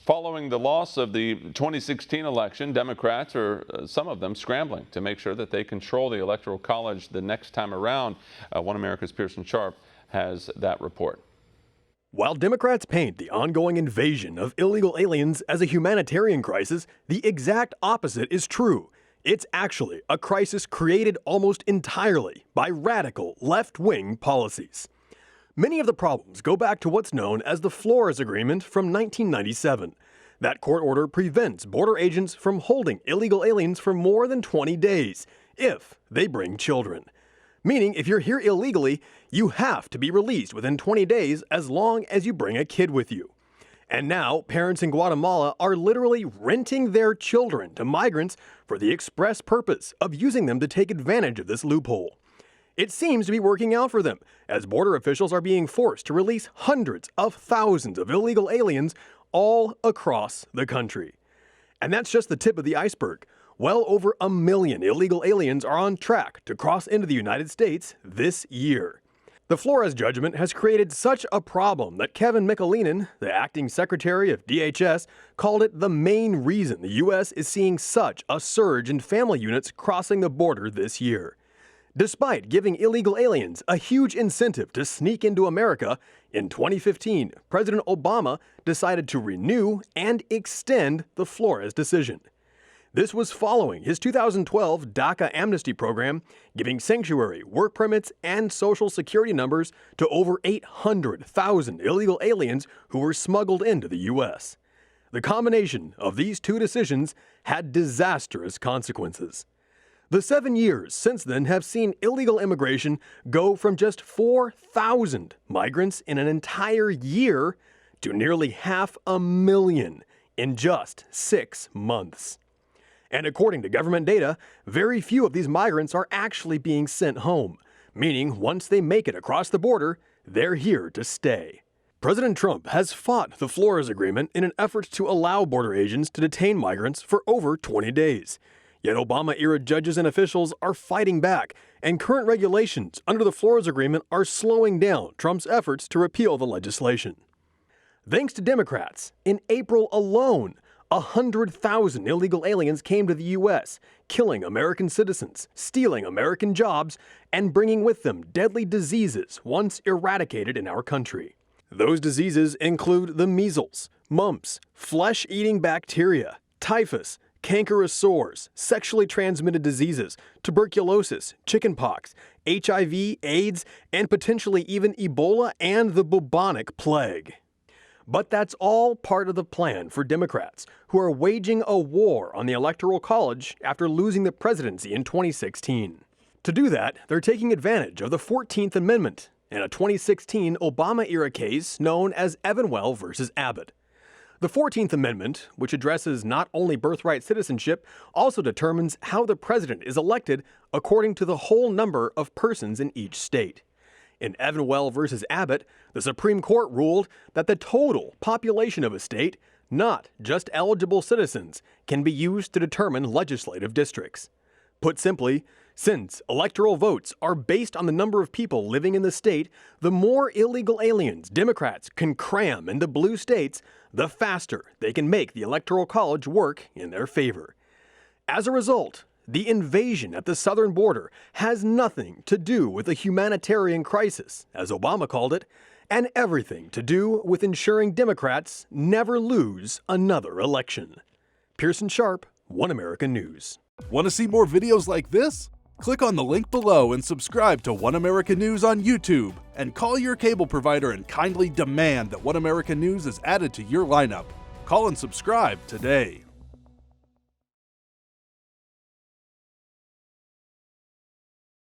Following the loss of the 2016 election, Democrats some of them, scrambling to make sure that they control the Electoral College the next time around. One America's Pearson Sharp has that report. While Democrats paint the ongoing invasion of illegal aliens as a humanitarian crisis, the exact opposite is true. It's actually a crisis created almost entirely by radical left-wing policies. Many of the problems go back to what's known as the Flores Agreement from 1997. That court order prevents border agents from holding illegal aliens for more than 20 days if they bring children. Meaning, if you're here illegally, you have to be released within 20 days as long as you bring a kid with you. And now, parents in Guatemala are literally renting their children to migrants for the express purpose of using them to take advantage of this loophole. It seems to be working out for them, as border officials are being forced to release hundreds of thousands of illegal aliens all across the country. And that's just the tip of the iceberg. Well over 1 million illegal aliens are on track to cross into the United States this year. The Flores judgment has created such a problem that Kevin Michelinen, the acting secretary of DHS, called it the main reason the U.S. is seeing such a surge in family units crossing the border this year. Despite giving illegal aliens a huge incentive to sneak into America, in 2015, President Obama decided to renew and extend the Flores decision. This was following his 2012 DACA amnesty program, giving sanctuary, work permits, and social security numbers to over 800,000 illegal aliens who were smuggled into the U.S. The combination of these two decisions had disastrous consequences. The 7 years since then have seen illegal immigration go from just 4,000 migrants in an entire year to nearly 500,000 in just 6 months. And according to government data, very few of these migrants are actually being sent home, meaning once they make it across the border, they're here to stay. President Trump has fought the Flores Agreement in an effort to allow border agents to detain migrants for over 20 days. Yet Obama-era judges and officials are fighting back, and current regulations under the Flores Agreement are slowing down Trump's efforts to repeal the legislation. Thanks to Democrats, in April alone, 100,000 illegal aliens came to the U.S., killing American citizens, stealing American jobs, and bringing with them deadly diseases once eradicated in our country. Those diseases include the measles, mumps, flesh-eating bacteria, typhus, cankerous sores, sexually transmitted diseases, tuberculosis, chickenpox, HIV, AIDS, and potentially even Ebola and the bubonic plague. But that's all part of the plan for Democrats, who are waging a war on the Electoral College after losing the presidency in 2016. To do that, they're taking advantage of the 14th Amendment in a 2016 Obama-era case known as Evanwell versus Abbott. The 14th Amendment, which addresses not only birthright citizenship, also determines how the president is elected according to the whole number of persons in each state. In Evanwell versus Abbott, the Supreme Court ruled that the total population of a state, not just eligible citizens, can be used to determine legislative districts. Put simply, since electoral votes are based on the number of people living in the state, the more illegal aliens Democrats can cram into blue states, the faster they can make the Electoral College work in their favor. As a result, the invasion at the southern border has nothing to do with a humanitarian crisis, as Obama called it, and everything to do with ensuring Democrats never lose another election. Pearson Sharp, One America News. Want to see more videos like this? Click on the link below and subscribe to One America News on YouTube, and call your cable provider and kindly demand that One America News is added to your lineup. Call and subscribe today.